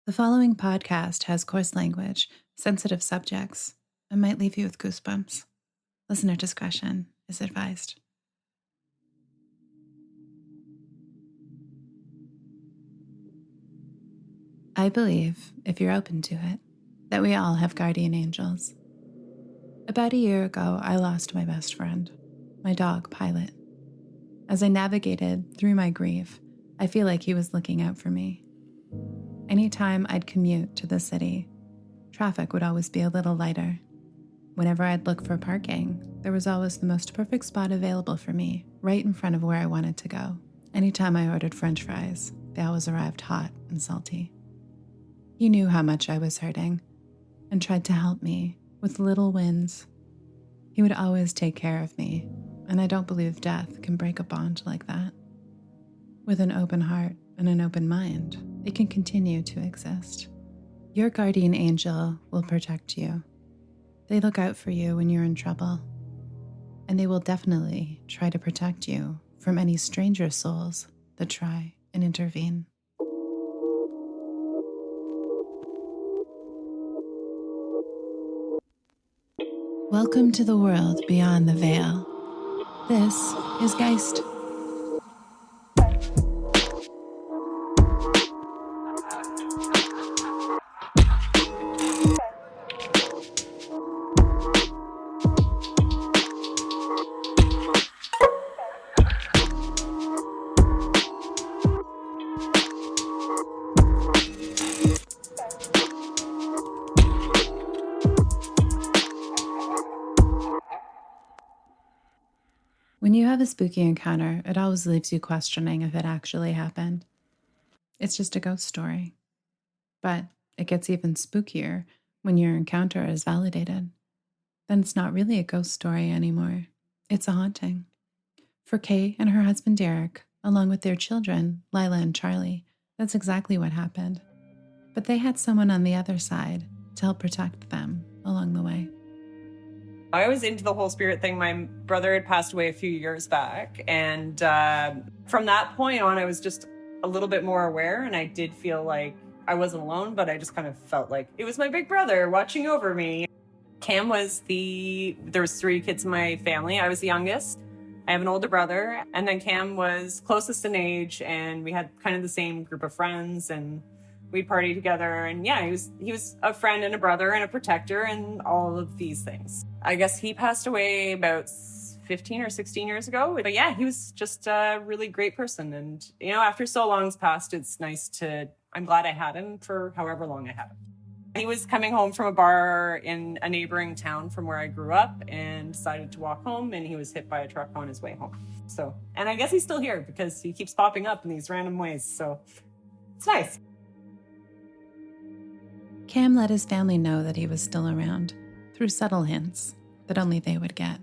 The following podcast has coarse language, sensitive subjects, and might leave you with goosebumps. Listener discretion is advised. I believe, if you're open to it, that we all have guardian angels. About a year ago, I lost my best friend, my dog, Pilot. As I navigated through my grief, I feel like he was looking out for me. Anytime I'd commute to the city, traffic would always be a little lighter. Whenever I'd look for parking, there was always the most perfect spot available for me, right in front of where I wanted to go. Anytime I ordered French fries, they always arrived hot and salty. He knew how much I was hurting and tried to help me with little wins. He would always take care of me, and I don't believe death can break a bond like that. With an open heart and an open mind, it can continue to exist. Your guardian angel will protect you. They look out for you when you're in trouble, and they will definitely try to protect you from any stranger souls that try and intervene. Welcome to the world beyond the veil. This is Geist. When you have a spooky encounter, it always leaves you questioning if it actually happened. It's just a ghost story. But it gets even spookier when your encounter is validated. Then it's not really a ghost story anymore. It's a haunting. For Kay and her husband Derek, along with their children, Lila and Charlie, that's exactly what happened. But they had someone on the other side to help protect them along the way. I was into the whole spirit thing. My brother had passed away a few years back. And from that point on, I was just a little bit more aware. And I did feel like I wasn't alone, but I just kind of felt like it was my big brother watching over me. Cam was there was 3 kids in my family. I was the youngest. I have an older brother. And then Cam was closest in age. And we had kind of the same group of friends. And we'd party together, and yeah, he was a friend and a brother and a protector and all of these things. I guess he passed away about 15 or 16 years ago. But yeah, he was just a really great person. And, after so long's passed, it's nice I'm glad I had him for however long I had him. He was coming home from a bar in a neighboring town from where I grew up and decided to walk home, and he was hit by a truck on his way home. And I guess he's still here because he keeps popping up in these random ways. So it's nice. Cam let his family know that he was still around through subtle hints that only they would get.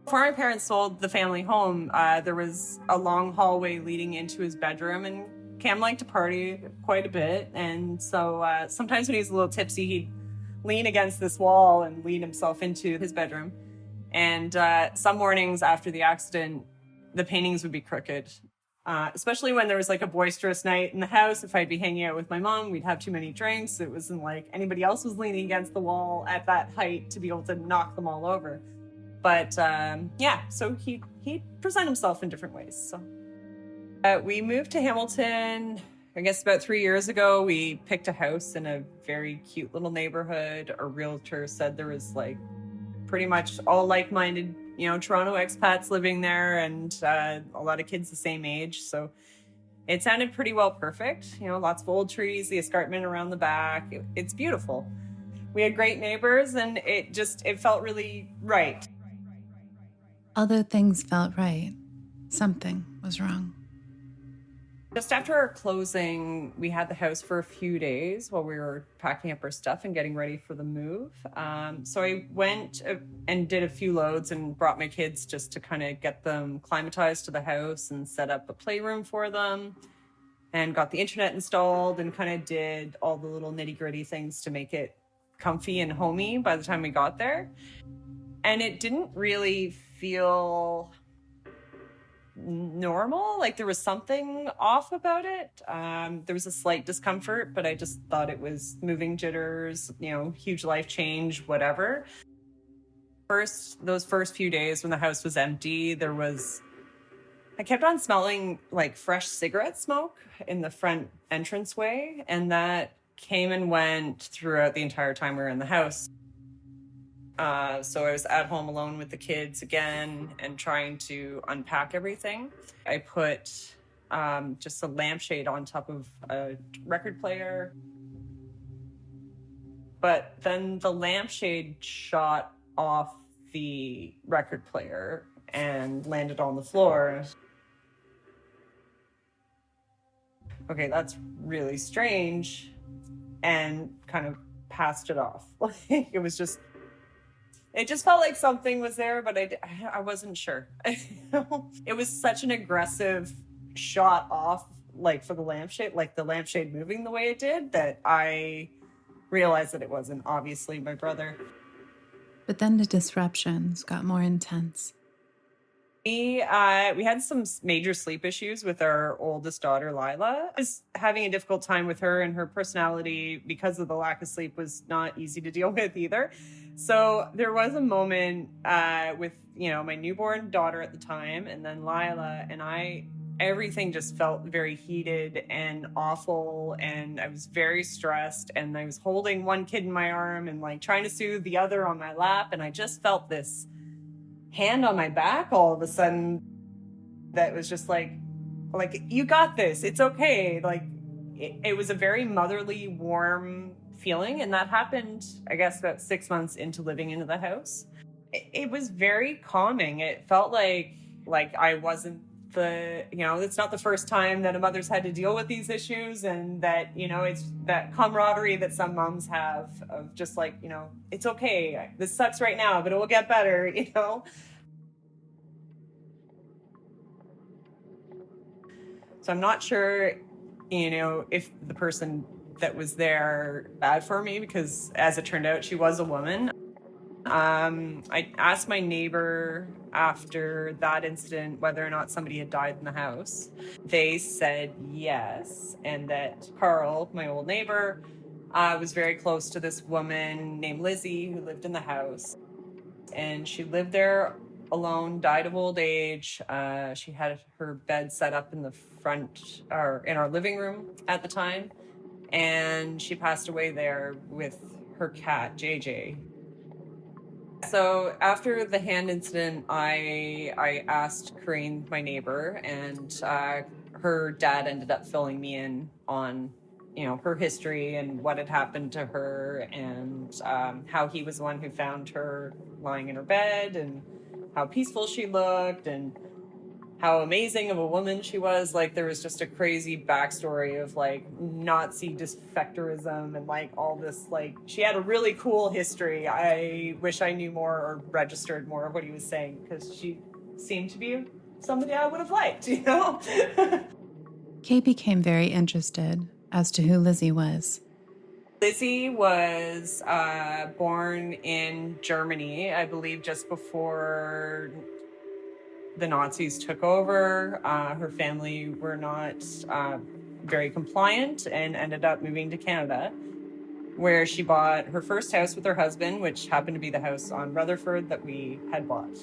Before my parents sold the family home, there was a long hallway leading into his bedroom, and Cam liked to party quite a bit. And so sometimes when he was a little tipsy, he'd lean against this wall and lean himself into his bedroom. And some mornings after the accident, the paintings would be crooked. Especially when there was like a boisterous night in the house. If I'd be hanging out with my mom, we'd have too many drinks. It wasn't like anybody else was leaning against the wall at that height to be able to knock them all over. But so he'd present himself in different ways. So we moved to Hamilton, I guess about 3 years ago. We picked a house in a very cute little neighborhood. Our realtor said there was like pretty much all like-minded Toronto expats living there, and a lot of kids the same age. So it sounded pretty well perfect. Lots of old trees, the escarpment around the back. It's beautiful. We had great neighbors, and it felt really right. Although things felt right, something was wrong. Just after our closing, we had the house for a few days while we were packing up our stuff and getting ready for the move. So I went and did a few loads and brought my kids just to kind of get them climatized to the house and set up a playroom for them, and got the internet installed and kind of did all the little nitty-gritty things to make it comfy and homey by the time we got there. And it didn't really feel normal. Like there was something off about it. There was a slight discomfort, but I just thought it was moving jitters, huge life change, whatever. Those first few days when the house was empty, I kept on smelling like fresh cigarette smoke in the front entranceway, and that came and went throughout the entire time we were in the house. So I was at home alone with the kids again and trying to unpack everything. I put just a lampshade on top of a record player. But then the lampshade shot off the record player and landed on the floor. Okay, that's really strange, and kind of passed it off. It just felt like something was there, but I wasn't sure. It was such an aggressive shot off, like for the lampshade, like the lampshade moving the way it did, that I realized that it wasn't obviously my brother. But then the disruptions got more intense. We had some major sleep issues with our oldest daughter, Lila. I was having a difficult time with her, and her personality, because of the lack of sleep, was not easy to deal with either. So there was a moment with, my newborn daughter at the time, and then Lila, and everything just felt very heated and awful, and I was very stressed, and I was holding one kid in my arm and like trying to soothe the other on my lap, and I just felt this hand on my back all of a sudden that was just like you got this, it's okay. Like it was a very motherly, warm feeling, and that happened, I guess, about 6 months into living into the house. It was very calming. It felt like I wasn't it's not the first time that a mother's had to deal with these issues, and that, it's that camaraderie that some moms have of just like, it's okay, this sucks right now, but it will get better, So I'm not sure, if the person that was there bad for me, because as it turned out, she was a woman. I asked my neighbor after that incident whether or not somebody had died in the house. They said yes, and that Carl, my old neighbor, was very close to this woman named Lizzie who lived in the house. And she lived there alone, died of old age. She had her bed set up in the front, or in our living room at the time. And she passed away there with her cat, JJ. So after the hand incident, I asked Corinne, my neighbor, and her dad ended up filling me in on, her history and what had happened to her, and how he was the one who found her lying in her bed, and how peaceful she looked, and how amazing of a woman she was. Like, there was just a crazy backstory of like Nazi defectorism and like all this, like, she had a really cool history. I wish I knew more or registered more of what he was saying, because she seemed to be somebody I would have liked, Kay became very interested as to who Lizzie was. Lizzie was born in Germany, I believe, just before the Nazis took over. Her family were not very compliant and ended up moving to Canada, where she bought her first house with her husband, which happened to be the house on Rutherford that we had bought.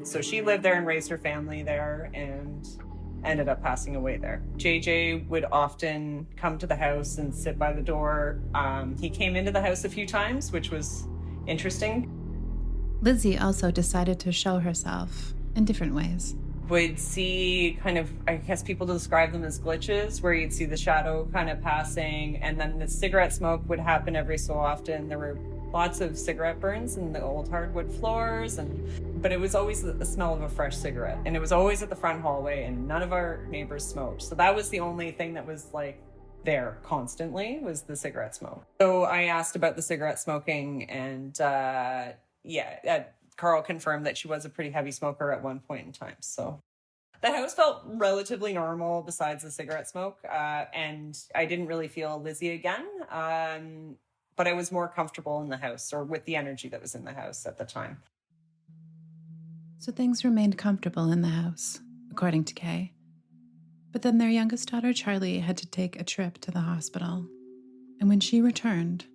So she lived there and raised her family there, and ended up passing away there. JJ would often come to the house and sit by the door. He came into the house a few times, which was interesting. Lizzie also decided to show herself in different ways. Would see kind of, I guess people describe them as glitches, where you'd see the shadow kind of passing, and then the cigarette smoke would happen every so often. There were lots of cigarette burns in the old hardwood floors, but it was always the smell of a fresh cigarette, and it was always at the front hallway, and none of our neighbors smoked. So that was the only thing that was like there constantly, was the cigarette smoke. So I asked about the cigarette smoking, and Carl confirmed that she was a pretty heavy smoker at one point in time. So the house felt relatively normal besides the cigarette smoke, and I didn't really feel Lizzie again, but I was more comfortable in the house, or with the energy that was in the house at the time. So things remained comfortable in the house, according to Kay. But then their youngest daughter, Charlie, had to take a trip to the hospital. And when she returned,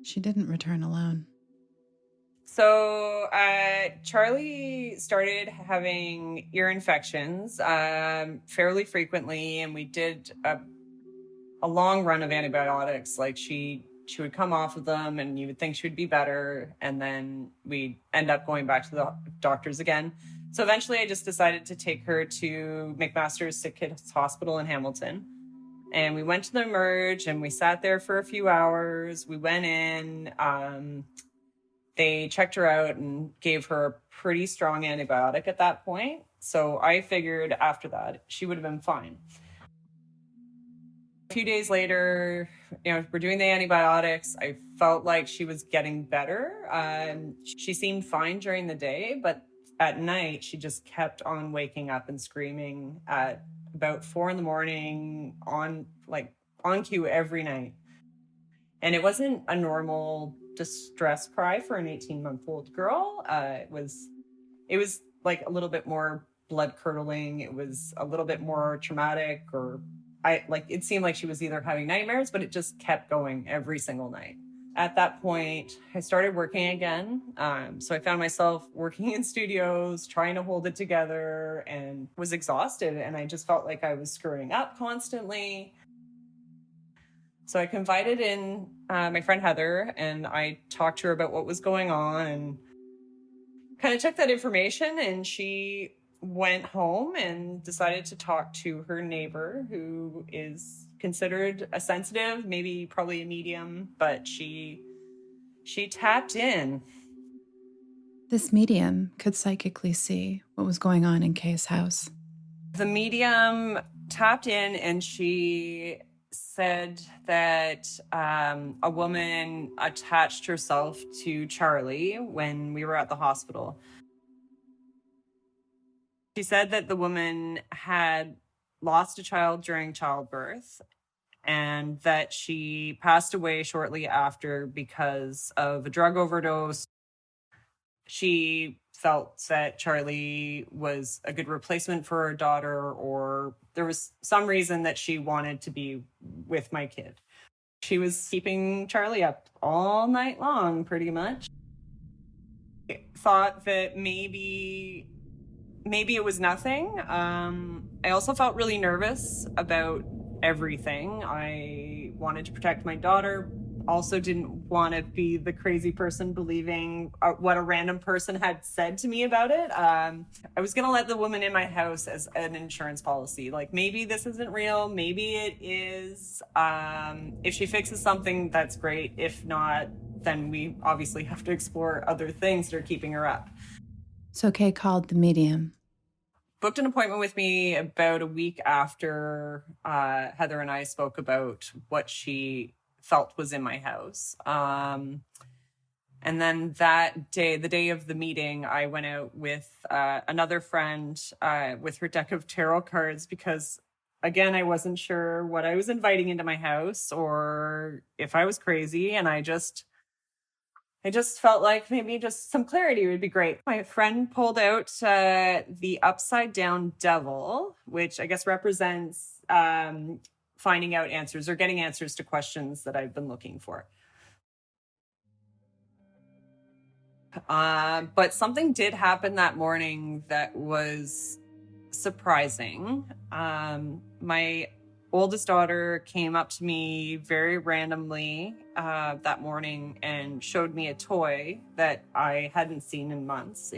she didn't return alone. So Charlie started having ear infections fairly frequently, and we did a long run of antibiotics. Like she would come off of them, and you would think she would be better, and then we'd end up going back to the doctors again. So eventually I just decided to take her to McMaster's Sick Kids Hospital in Hamilton. And we went to the Emerge, and we sat there for a few hours. We went in. They checked her out and gave her a pretty strong antibiotic at that point. So I figured after that, she would have been fine. A few days later, we're doing the antibiotics. I felt like she was getting better. She seemed fine during the day, but at night, she just kept on waking up and screaming at about 4 a.m. on cue every night. And it wasn't a normal distress cry for an 18-month-old girl. It was like a little bit more blood curdling. It was a little bit more traumatic, it seemed like she was either having nightmares, but it just kept going every single night. At that point, I started working again. So I found myself working in studios, trying to hold it together, and was exhausted. And I just felt like I was screwing up constantly. So I confided in my friend Heather, and I talked to her about what was going on and kind of took that information, and she went home and decided to talk to her neighbor, who is considered a sensitive, probably a medium, but she tapped in. This medium could psychically see what was going on in Kay's house. The medium tapped in, and she said that a woman attached herself to Charlie when we were at the hospital. She said that the woman had lost a child during childbirth and that she passed away shortly after because of a drug overdose. She felt that Charlie was a good replacement for her daughter, or there was some reason that she wanted to be with my kid. She was keeping Charlie up all night long, pretty much. I thought that maybe it was nothing. I also felt really nervous about everything. I wanted to protect my daughter. Also didn't want to be the crazy person believing what a random person had said to me about it. I was going to let the woman in my house as an insurance policy. Like, maybe this isn't real. Maybe it is. If she fixes something, that's great. If not, then we obviously have to explore other things that are keeping her up. So Kay called the medium. Booked an appointment with me about a week after Heather and I spoke about what she felt was in my house. And then that day, the day of the meeting, I went out with another friend with her deck of tarot cards because, again, I wasn't sure what I was inviting into my house or if I was crazy. And I just felt like maybe just some clarity would be great. My friend pulled out the upside down devil, which I guess represents finding out answers or getting answers to questions that I've been looking for. But something did happen that morning that was surprising. My oldest daughter came up to me very randomly that morning and showed me a toy that I hadn't seen in months.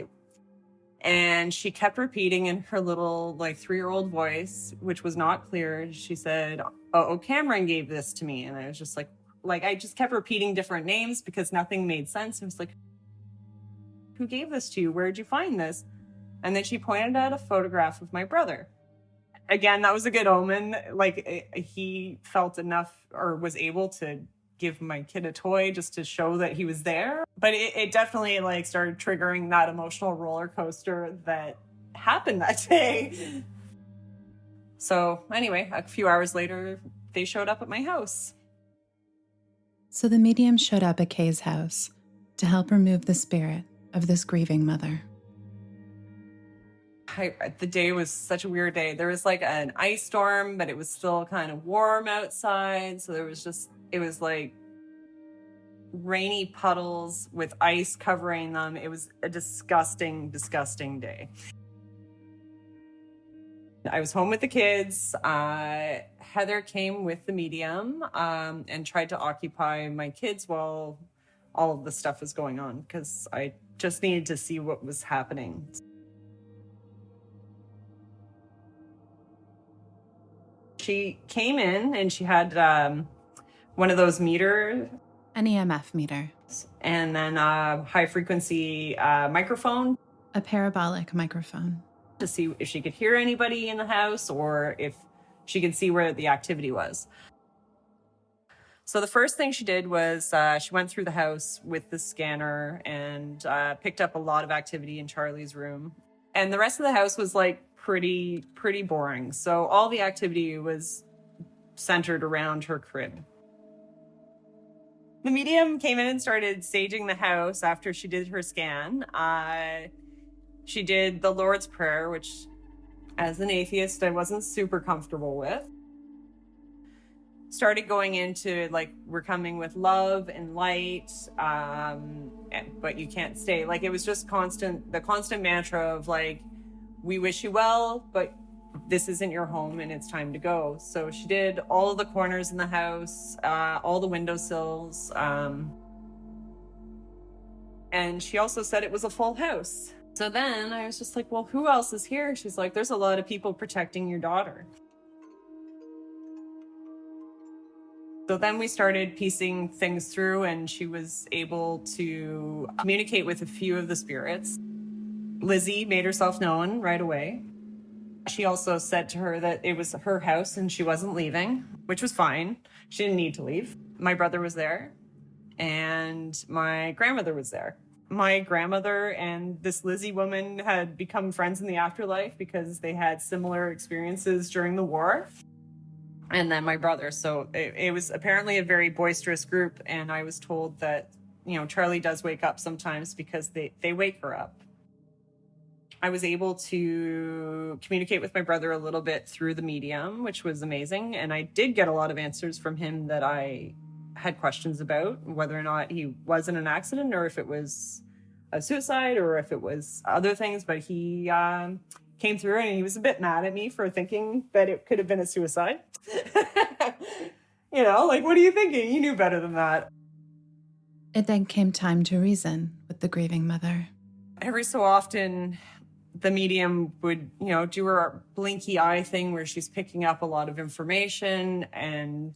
And she kept repeating in her little 3-year-old voice, which was not clear. She said, "Oh, Cameron gave this to me." And I was just like I just kept repeating different names because nothing made sense. I was like, "Who gave this to you? Where'd you find this?" And then she pointed at a photograph of my brother. Again, that was a good omen. He felt enough or was able to give my kid a toy just to show that he was there. But it definitely started triggering that emotional roller coaster that happened that day. So anyway, a few hours later, they showed up at my house. So the medium showed up at Kay's house to help remove the spirit of this grieving mother. the day was such a weird day. There was like an ice storm, but it was still kind of warm outside. So it was like rainy puddles with ice covering them. It was a disgusting, disgusting day. I was home with the kids. Heather came with the medium and tried to occupy my kids while all of the stuff was going on, because I just needed to see what was happening. She came in and she had one of those meters. An EMF meter. And then a high-frequency microphone. A parabolic microphone. To see if she could hear anybody in the house or if she could see where the activity was. So the first thing she did was she went through the house with the scanner and picked up a lot of activity in Charlie's room. And the rest of the house was like pretty boring. So all the activity was centered around her crib. The medium came in and started saging the house after she did her scan. She did the Lord's Prayer, which, as an atheist, I wasn't super comfortable with. Started going into, like, we're coming with love and light, but you can't stay. Like, it was just the constant mantra of, like, we wish you well, but this isn't your home and it's time to go. So she did all of the corners in the house, all the windowsills. And she also said it was a full house. So then I was just like, well, who else is here? She's like, there's a lot of people protecting your daughter. So then we started piecing things through, and she was able to communicate with a few of the spirits. Lizzie made herself known right away. She also said to her that it was her house and she wasn't leaving, which was fine. She didn't need to leave. My brother was there and my grandmother was there. My grandmother and this Lizzie woman had become friends in the afterlife because they had similar experiences during the war. And then my brother. So it was apparently a very boisterous group. And I was told that, Charlie does wake up sometimes because they wake her up. I was able to communicate with my brother a little bit through the medium, which was amazing. And I did get a lot of answers from him that I had questions about, whether or not he was in an accident or if it was a suicide or if it was other things. But he came through and he was a bit mad at me for thinking that it could have been a suicide. Like, what are you thinking? You knew better than that. It then came time to reason with the grieving mother. Every so often, the medium would, do her blinky eye thing where she's picking up a lot of information, and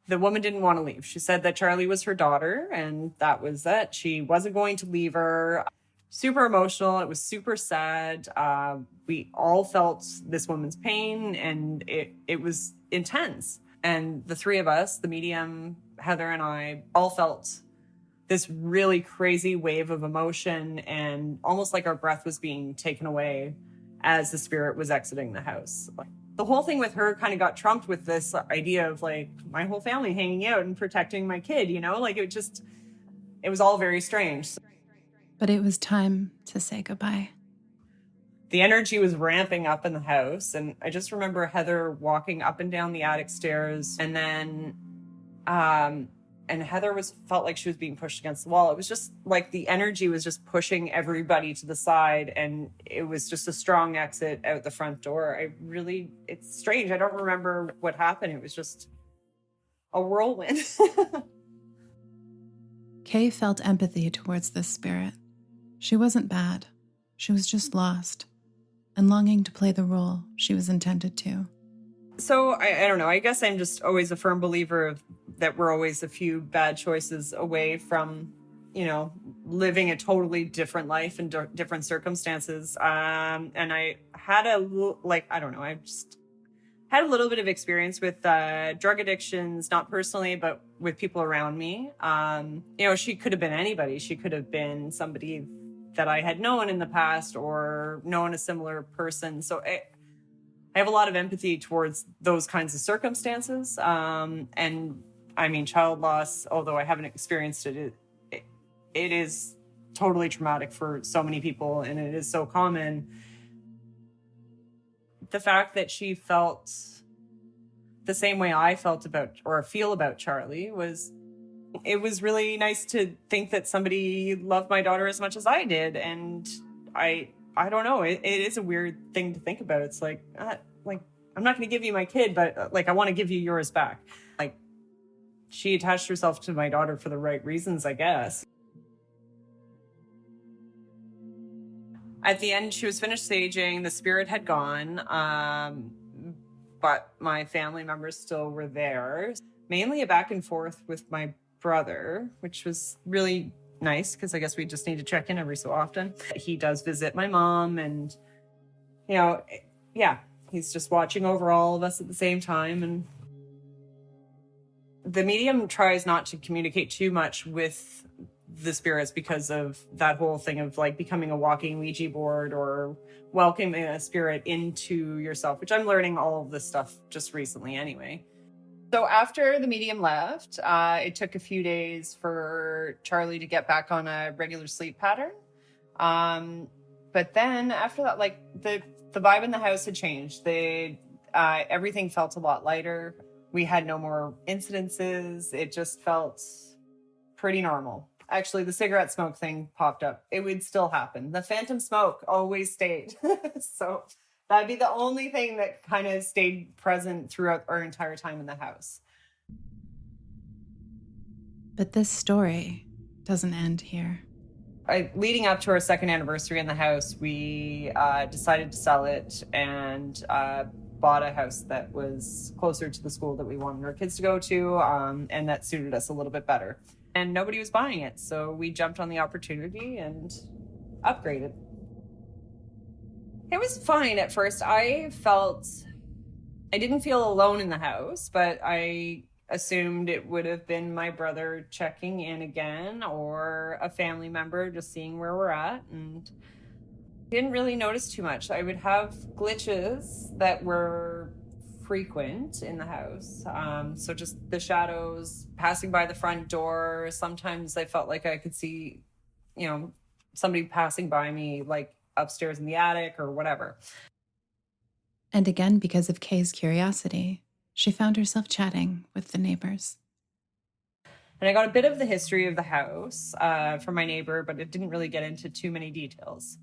the woman didn't want to leave. She said that Charlie was her daughter, and that was it. She wasn't going to leave her. Super emotional. It was super sad. We all felt this woman's pain, and it was intense. And the three of us, the medium, Heather, and I, all felt this really crazy wave of emotion, and almost like our breath was being taken away as the spirit was exiting the house. The whole thing with her kind of got trumped with this idea of like my whole family hanging out and protecting my kid, it was all very strange. But it was time to say goodbye. The energy was ramping up in the house, and I just remember Heather walking up and down the attic stairs, and then and Heather felt like she was being pushed against the wall. It was just like the energy was just pushing everybody to the side, and it was just a strong exit out the front door. It's strange. I don't remember what happened. It was just a whirlwind. Kay felt empathy towards this spirit. She wasn't bad. She was just lost and longing to play the role she was intended to. So I don't know. I guess I'm just always a firm believer that we're always a few bad choices away from, living a totally different life in different circumstances. And I had I just had a little bit of experience with drug addictions, not personally, but with people around me. She could have been anybody. She could have been somebody that I had known in the past or known a similar person. So I have a lot of empathy towards those kinds of circumstances. And I mean, child loss, although I haven't experienced it, it is totally traumatic for so many people, and it is so common. the fact that she felt the same way I feel about Charlie it was really nice to think that somebody loved my daughter as much as I did. And I don't know. It is a weird thing to think about. It's like I'm not going to give you my kid, but I want to give you yours back. Like, she attached herself to my daughter for the right reasons, I guess. At the end, she was finished staging. The spirit had gone, but my family members still were there. Mainly a back and forth with my brother, which was really nice because I guess we just need to check in every so often. He does visit my mom, and, he's just watching over all of us at the same time. And the medium tries not to communicate too much with the spirits because of that whole thing of becoming a walking Ouija board or welcoming a spirit into yourself, which I'm learning all of this stuff just recently anyway. So after the medium left, it took a few days for Charlie to get back on a regular sleep pattern. But then after that, the vibe in the house had changed. Everything felt a lot lighter. We had no more incidences. It just felt pretty normal. Actually, the cigarette smoke thing popped up. It would still happen. The phantom smoke always stayed. So that'd be the only thing that kind of stayed present throughout our entire time in the house. But this story doesn't end here. Leading up to our second anniversary in the house, we decided to sell it and bought a house that was closer to the school that we wanted our kids to go to, and that suited us a little bit better. And nobody was buying it, so we jumped on the opportunity and upgraded. It was fine at first. I didn't feel alone in the house, but I assumed it would have been my brother checking in again or a family member just seeing where we're at, and didn't really notice too much. I would have glitches that were frequent in the house. So just the shadows passing by the front door. Sometimes I felt like I could see, somebody passing by me, upstairs in the attic or whatever. And again, because of Kay's curiosity, she found herself chatting with the neighbors. And I got a bit of the history of the house from my neighbor, but it didn't really get into too many details.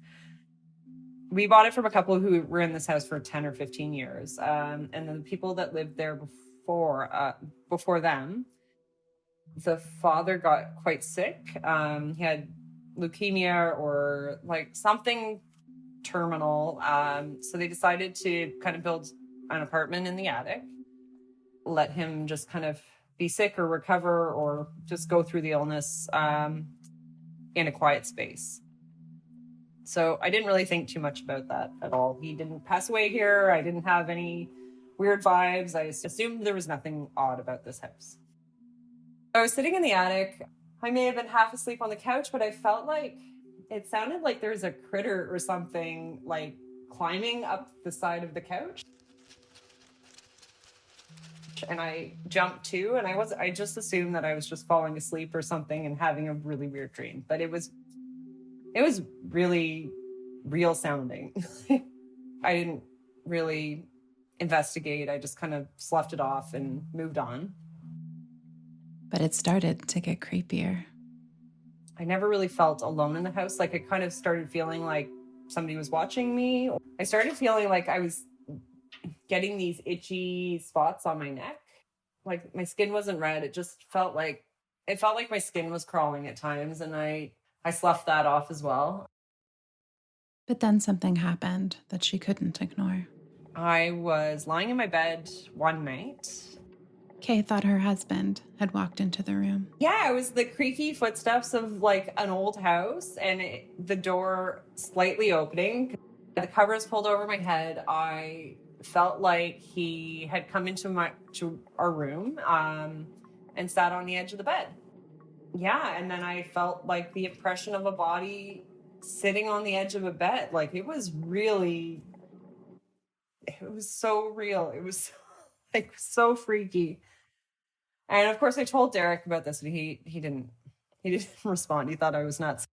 We bought it from a couple who were in this house for 10 or 15 years. And the people that lived there before them, the father got quite sick. He had leukemia or something terminal. So they decided to kind of build an apartment in the attic, let him just kind of be sick or recover or just go through the illness in a quiet space. So I didn't really think too much about that at all. He didn't pass away here. I didn't have any weird vibes. I assumed there was nothing odd about this house. I was sitting in the attic. I may have been half asleep on the couch, but I felt like it sounded like there was a critter or something climbing up the side of the couch. And I jumped too, and I just assumed that I was just falling asleep or something and having a really weird dream. But it was really real sounding. I didn't really investigate. I just kind of sloughed it off and moved on. But it started to get creepier. I never really felt alone in the house. I kind of started feeling like somebody was watching me. I started feeling like I was getting these itchy spots on my neck. My skin wasn't red. It just felt like my skin was crawling at times, and I sloughed that off as well. But then something happened that she couldn't ignore. I was lying in my bed one night. Kay thought her husband had walked into the room. Yeah, it was the creaky footsteps of an old house, and the door slightly opening. The covers pulled over my head. I felt like he had come into our room and sat on the edge of the bed. Yeah, and then I felt the impression of a body sitting on the edge of a bed. It was so real. It was so freaky. And of course I told Derek about this, and he didn't respond. He thought I was nuts.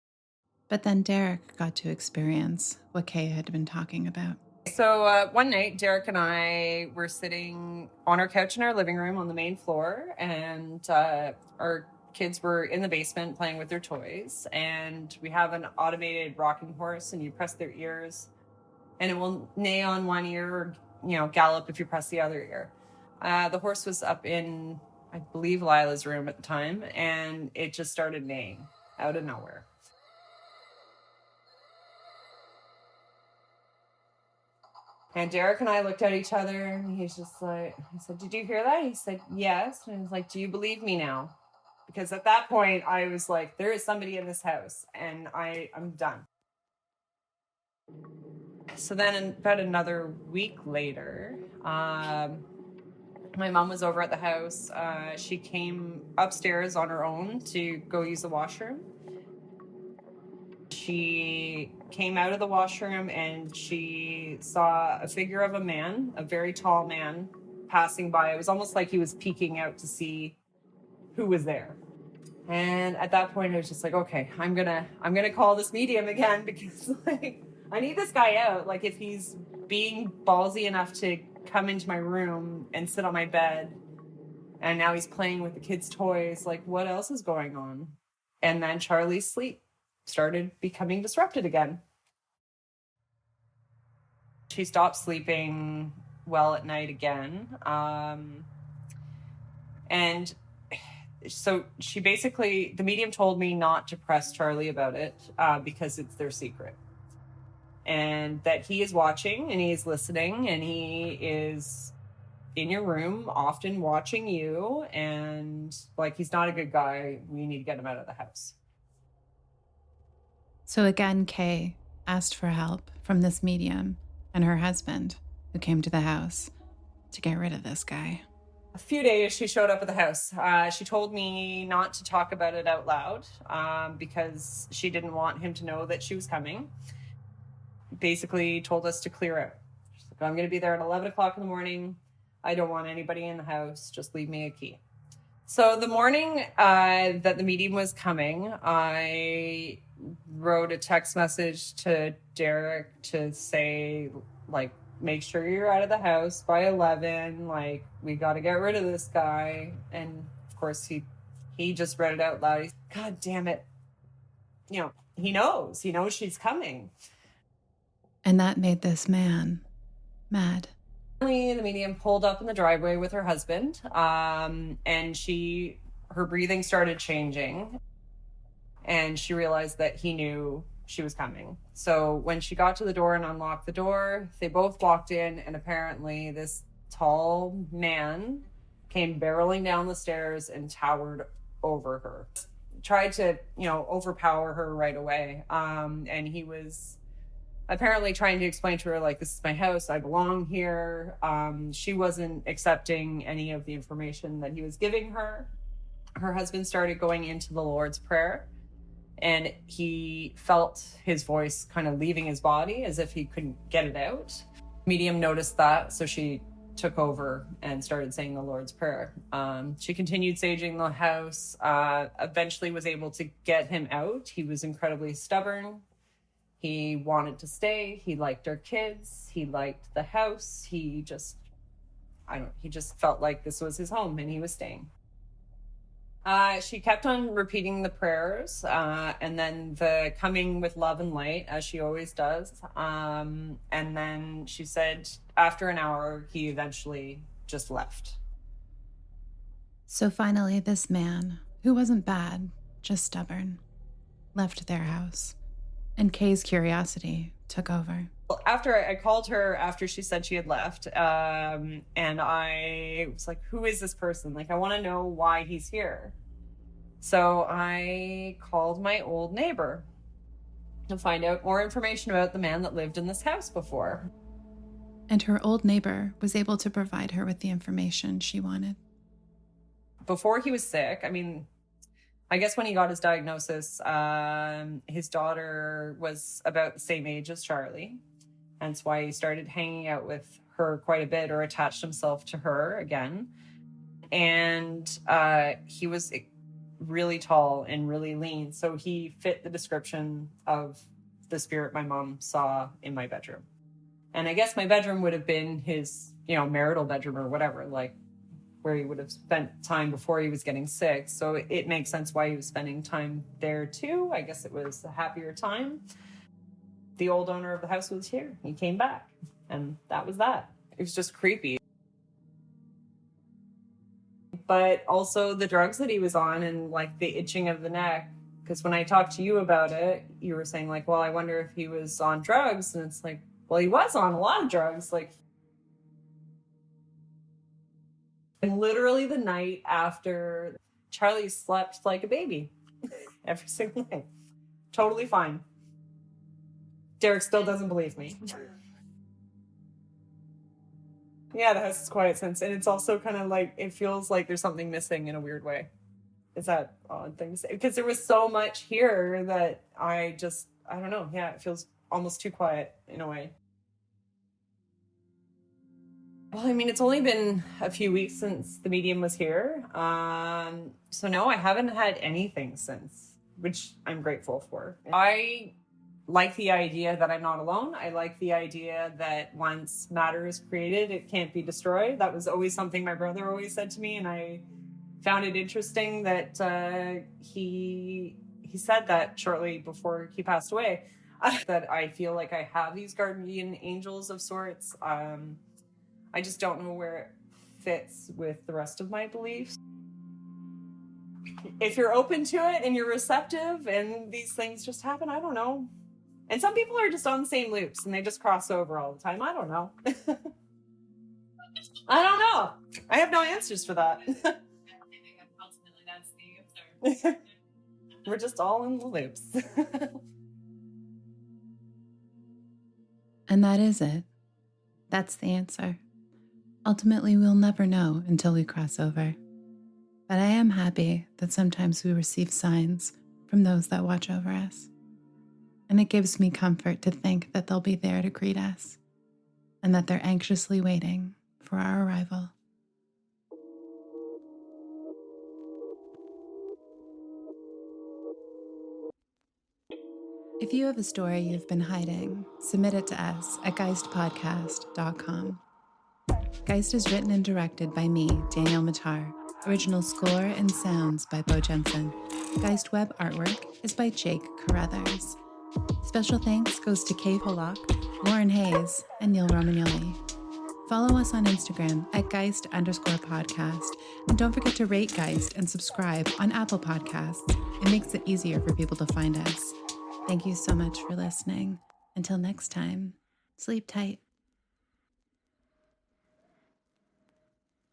But then Derek got to experience what Kay had been talking about. So one night, Derek and I were sitting on our couch in our living room on the main floor, and our kids were in the basement playing with their toys. And we have an automated rocking horse, and you press their ears, and it will neigh on one ear or, gallop if you press the other ear. The horse was up in, I believe, Lila's room at the time, and it just started neighing out of nowhere. And Derek and I looked at each other, and he's just like, I said, "Did you hear that?" He said, "Yes." And I was like, "Do you believe me now?" Because at that point, I was like, there is somebody in this house, and I'm done. So then about another week later, my mom was over at the house. She came upstairs on her own to go use the washroom. She came out of the washroom and she saw a figure of a man, a very tall man, passing by. It was almost like he was peeking out to see who was there. And at that point, I was just like, okay, I'm gonna call this medium again, because like I need this guy out. Like, if he's being ballsy enough to come into my room and sit on my bed, and now he's playing with the kids' toys, like, what else is going on? And then Charlie's sleep started becoming disrupted again. She stopped sleeping well at night again. And so she basically, the medium told me not to press Charlie about it because it's their secret. And that he is watching and he is listening and he is in your room, often watching you. And like, he's not a good guy. We need to get him out of the house. So again, Kay asked for help from this medium and her husband, who came to the house to get rid of this guy. A few days she showed up at the house. She told me not to talk about it out loud because she didn't want him to know that she was coming. Basically told us to clear out. She's like, I'm going to be there at 11 o'clock in the morning. I don't want anybody in the house. Just leave me a key. So the morning that the medium was coming, I wrote a text message to Derek to say, like, make sure you're out of the house by 11. Like, we got to get rid of this guy. And of course, he just read it out loud. He's, God damn it. He knows she's coming. And that made this man mad. The medium pulled up in the driveway with her husband, and her breathing started changing, and she realized that he knew she was coming. So when she got to the door and unlocked the door, they both walked in, and apparently this tall man came barreling down the stairs and towered over her. Tried to, overpower her right away, and he was apparently trying to explain to her, like, this is my house, I belong here. She wasn't accepting any of the information that he was giving her. Her husband started going into the Lord's Prayer, and he felt his voice kind of leaving his body as if he couldn't get it out. Medium noticed that, so she took over and started saying the Lord's Prayer. She continued saging the house, eventually was able to get him out. He was incredibly stubborn. He wanted to stay. He liked our kids. He liked the house. He just felt like this was his home and he was staying. She kept on repeating the prayers and then the coming with love and light, as she always does. And then she said after an hour, he eventually just left. So finally, this man, who wasn't bad, just stubborn, left their house. And Kay's curiosity took over. After I called her after she said she had left, and I was like, who is this person? Like, I want to know why he's here. So I called my old neighbor to find out more information about the man that lived in this house before. And her old neighbor was able to provide her with the information she wanted. Before he was sick, I guess when he got his diagnosis, his daughter was about the same age as Charlie. That's why he started hanging out with her quite a bit, or attached himself to her again. And he was really tall and really lean. So he fit the description of the spirit my mom saw in my bedroom. And I guess my bedroom would have been his, marital bedroom or whatever, like where he would have spent time before he was getting sick. So it makes sense why he was spending time there too. I guess it was a happier time. The old owner of the house was here. He came back, and that was that. It was just creepy. But also the drugs that he was on and like the itching of the neck. Because when I talked to you about it, you were saying like, well, I wonder if he was on drugs. And it's like, well, he was on a lot of drugs. Like, and literally the night after, Charlie slept like a baby every single night. Totally fine. Derek still doesn't believe me. Yeah, the house is quiet since. And it's also kind of like, it feels like there's something missing in a weird way. Is that odd thing to say? Because there was so much here that I don't know. Yeah, it feels almost too quiet in a way. Well, I mean, it's only been a few weeks since the medium was here. So no, I haven't had anything since, which I'm grateful for. I like the idea that I'm not alone. I like the idea that once matter is created, it can't be destroyed. That was always something my brother always said to me, and I found it interesting that he said that shortly before he passed away. That I feel like I have these guardian angels of sorts. I just don't know where it fits with the rest of my beliefs. If you're open to it and you're receptive and these things just happen, I don't know. And some people are just on the same loops and they just cross over all the time. I don't know. I don't know. I have no answers for that. Ultimately, that's the answer. We're just all in the loops. And that is it. That's the answer. Ultimately, we'll never know until we cross over. But I am happy that sometimes we receive signs from those that watch over us. And it gives me comfort to think that they'll be there to greet us and that they're anxiously waiting for our arrival. If you have a story you've been hiding, submit it to us at geist.podcast.com. Geist is written and directed by me, Danielle Matar. Original score and sounds by Beau Jensen. Geist web artwork is by Jake Carruthers. Special thanks goes to Kay Pollock, Lauren Hayes, and Neil Romagnoli. Follow us on Instagram at Geist_podcast. And don't forget to rate Geist and subscribe on Apple Podcasts. It makes it easier for people to find us. Thank you so much for listening. Until next time, sleep tight.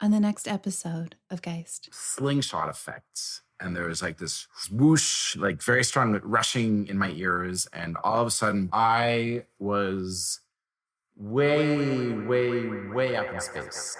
On the next episode of Geist. Slingshot effects. And there was like this whoosh, like very strong rushing in my ears. And all of a sudden I was way, way, way up in space.